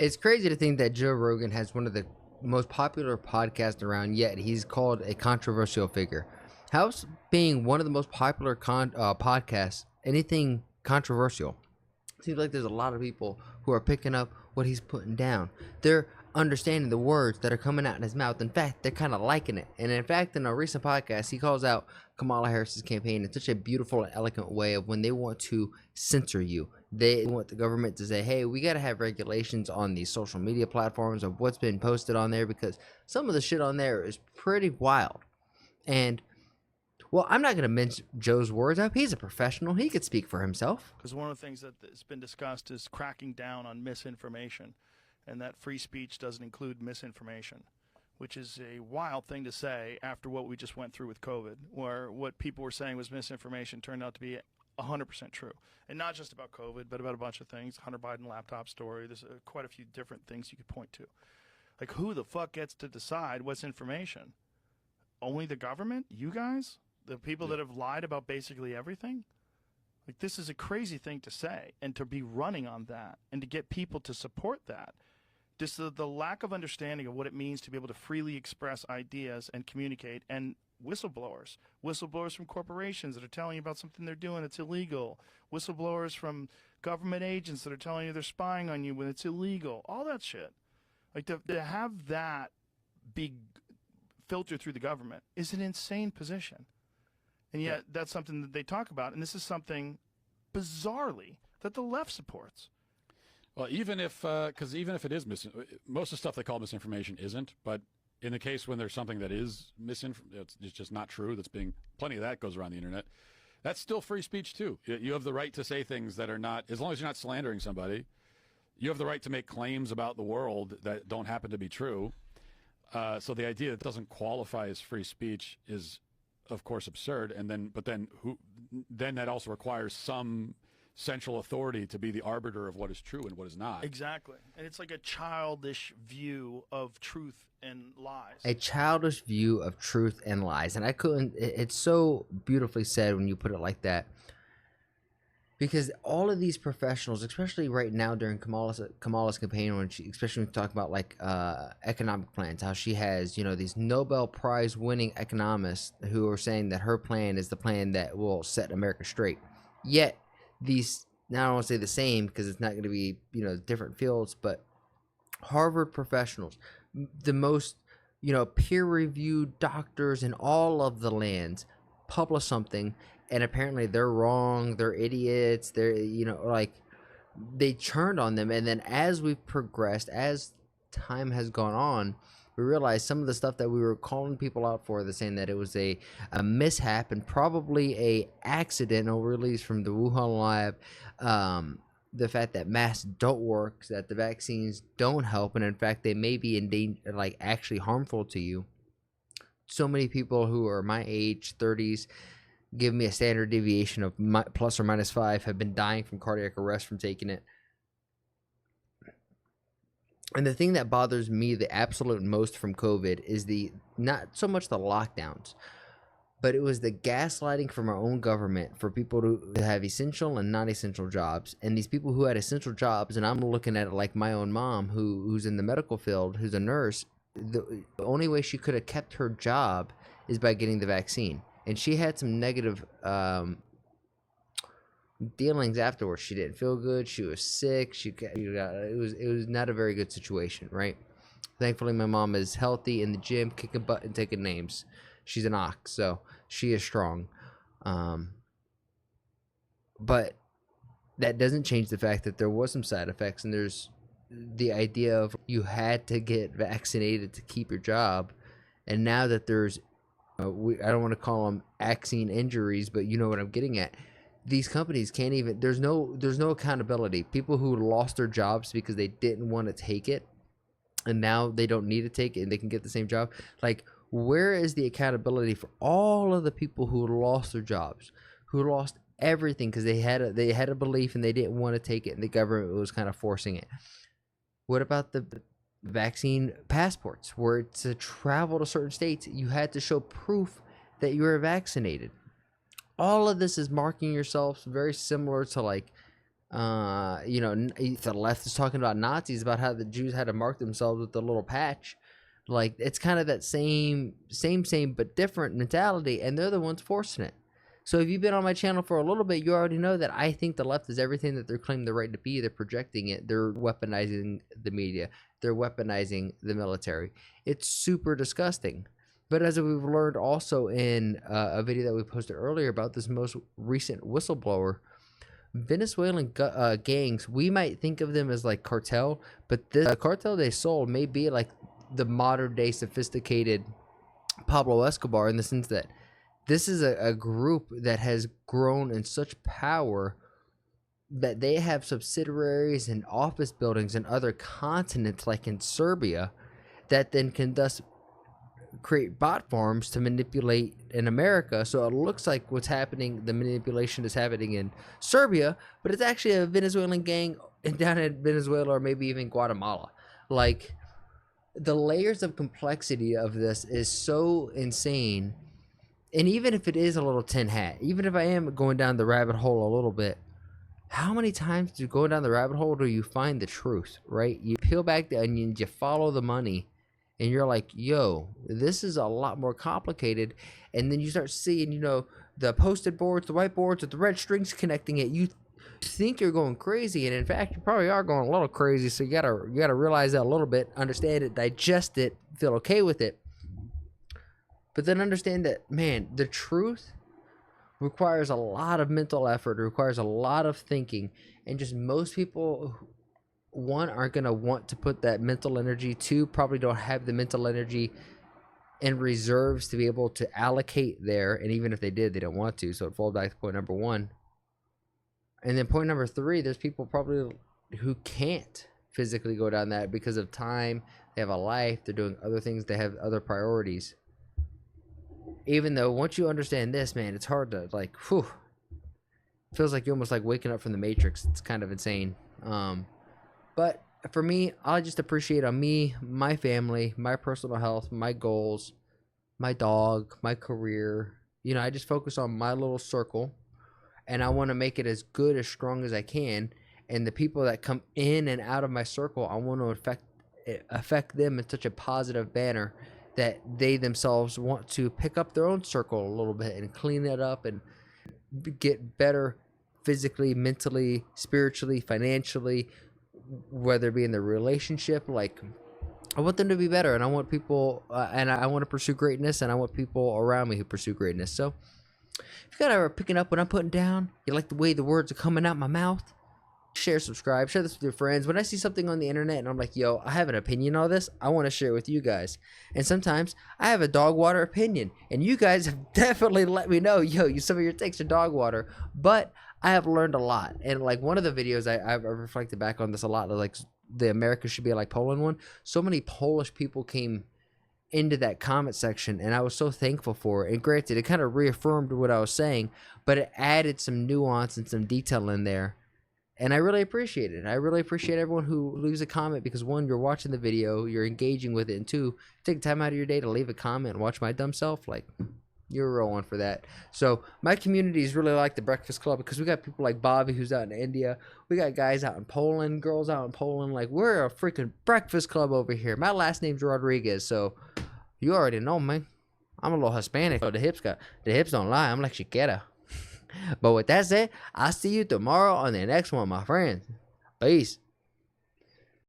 It's crazy to think that Joe Rogan has one of the most popular podcasts around, yet he's called a controversial figure. How's being one of the most popular podcasts anything controversial? Seems like there's a lot of people who are picking up what he's putting down. They're understanding the words that are coming out in his mouth. In fact, they're kind of liking it. And in fact, in a recent podcast, he calls out Kamala Harris's campaign in such a beautiful and eloquent way of when they want to censor you. They want the government to say, hey, we got to have regulations on these social media platforms of what's been posted on there, because some of the shit on there is pretty wild. And well, I'm not going to mince Joe's words up. He's a professional. He could speak for himself. Because one of the things that has been discussed is cracking down on misinformation, and that free speech doesn't include misinformation, which is a wild thing to say after what we just went through with COVID, where what people were saying was misinformation turned out to be 100% true. And not just about COVID, but about a bunch of things. Hunter Biden laptop story. There's quite a few different things you could point to. Like, who the fuck gets to decide what's information? Only the government? You guys? The people that have lied about basically everything? Like, this is a crazy thing to say, and to be running on that, and to get people to support that. Just the lack of understanding of what it means to be able to freely express ideas and communicate, and whistleblowers from corporations that are telling you about something they're doing that's illegal, whistleblowers from government agents that are telling you they're spying on you when it's illegal, all that shit. Like, to have that be filtered through the government is an insane position. And yet that's something that they talk about, and this is something, bizarrely, that the left supports. Well, even if it is most of the stuff they call misinformation isn't, but in the case when there's something that is it's just not true, plenty of that goes around the internet, that's still free speech too. You have the right to say things that are not, as long as you're not slandering somebody, you have the right to make claims about the world that don't happen to be true. So the idea that it doesn't qualify as free speech is, of course, absurd. But then that also requires some central authority to be the arbiter of what is true and what is not. Exactly. And it's like a childish view of truth and lies. A childish view of truth and lies. And it's so beautifully said when you put it like that. Because all of these professionals, especially right now during Kamala's campaign, especially when you talk about like economic plans, how she has, these Nobel Prize winning economists who are saying that her plan is the plan that will set America straight. Yet these, now I don't want to say the same because it's not going to be, different fields, but Harvard professionals, the most, peer-reviewed doctors in all of the lands, publish something, and apparently they're wrong, they're idiots, they turned on them. And then as we've progressed, as time has gone on, we realized some of the stuff that we were calling people out for, they're saying that it was a mishap and probably a accidental release from the Wuhan lab. The fact that masks don't work, that the vaccines don't help, and in fact they may be in danger, like actually harmful to you. So many people who are my age, 30s, give me a standard deviation of plus or minus 5, have been dying from cardiac arrest from taking it. And the thing that bothers me the absolute most from COVID is not so much the lockdowns, but it was the gaslighting from our own government for people to have essential and non-essential jobs. And these people who had essential jobs, and I'm looking at it like my own mom who's in the medical field, who's a nurse, the only way she could have kept her job is by getting the vaccine. And she had some negative dealings afterwards. She didn't feel good. She was sick. It was not a very good situation, right? Thankfully, my mom is healthy, in the gym, kicking butt and taking names. She's an ox, so she is strong. But that doesn't change the fact that there was some side effects, and there's the idea of you had to get vaccinated to keep your job. And now that there's I don't want to call them vaccine injuries, but you know what I'm getting at. These companies can't even, there's no accountability. People who lost their jobs because they didn't want to take it, and now they don't need to take it and they can get the same job. Like, where is the accountability for all of the people who lost their jobs, who lost everything because they had a belief and they didn't want to take it and the government was kind of forcing it? What about the vaccine passports, where to travel to certain states you had to show proof that you were vaccinated? All of this is marking yourself very similar to like The left is talking about Nazis, about how the Jews had to mark themselves with the little patch. Like, it's kind of that same but different mentality, and they're the ones forcing it. So if you've been on my channel for a little bit, you already know that I think the left is everything that they're claiming the right to be. They're projecting it. They're weaponizing the media. They're weaponizing the military. It's super disgusting. But as we've learned also in a video that we posted earlier about this most recent whistleblower, Venezuelan gangs, we might think of them as like cartel, but this Cartel de Sol may be like the modern day sophisticated Pablo Escobar, in the sense that this is a group that has grown in such power that they have subsidiaries and office buildings in other continents, like in Serbia, that then can thus create bot farms to manipulate in America. So it looks like what's happening, the manipulation is happening in Serbia, but it's actually a Venezuelan gang down in Venezuela, or maybe even Guatemala. Like, the layers of complexity of this is so insane. And even if it is a little tin hat, even if I am going down the rabbit hole a little bit, how many times do you go down the rabbit hole do you find the truth, right? You peel back the onions, you follow the money, and you're like, yo, this is a lot more complicated. And then you start seeing, the posted boards, the whiteboards with the red strings connecting it. You think you're going crazy, and in fact, you probably are going a little crazy. So you gotta realize that a little bit, understand it, digest it, feel okay with it. But then understand that, man, the truth requires a lot of mental effort. It requires a lot of thinking, and just most people, one, aren't going to want to put that mental energy. Two, probably don't have the mental energy and reserves to be able to allocate there. And even if they did, they don't want to. So it falls back to point number one. And then point number three, there's people probably who can't physically go down that because of time. They have a life. They're doing other things. They have other priorities. Even though once you understand this, man, it's hard to, like, whew. It feels like you're almost like waking up from the Matrix. It's kind of insane. But for me, I just appreciate on me, my family, my personal health, my goals, my dog, my career. I just focus on my little circle, and I want to make it as good, as strong as I can. And the people that come in and out of my circle, I want to affect them in such a positive manner that they themselves want to pick up their own circle a little bit and clean it up and get better physically, mentally, spiritually, financially, whether it be in the relationship. Like, I want them to be better, and I want people, and I want to pursue greatness, and I want people around me who pursue greatness. So if you guys are picking up what I'm putting down, you like the way the words are coming out my mouth, share, subscribe, share this with your friends. When I see something on the internet and I'm like, yo, I have an opinion on this, I want to share it with you guys. And sometimes I have a dog water opinion, and you guys have definitely let me know, yo, some of your takes are dog water. But I have learned a lot. And like one of the videos, I've reflected back on this a lot, like the America Should Be Like Poland one. So many Polish people came into that comment section, and I was so thankful for it. And granted, it kind of reaffirmed what I was saying, but it added some nuance and some detail in there. And I really appreciate it. I really appreciate everyone who leaves a comment, because one, you're watching the video, you're engaging with it, and two, take time out of your day to leave a comment and watch my dumb self. Like, you're a real one for that. So my community is really like the Breakfast Club, because we got people like Bobby who's out in India. We got guys out in Poland, girls out in Poland. Like, we're a freaking Breakfast Club over here. My last name's Rodriguez, so you already know me. I'm a little Hispanic. So the hips don't lie. I'm like Chiquera. But with that said, I'll see you tomorrow on the next one, my friends. Peace.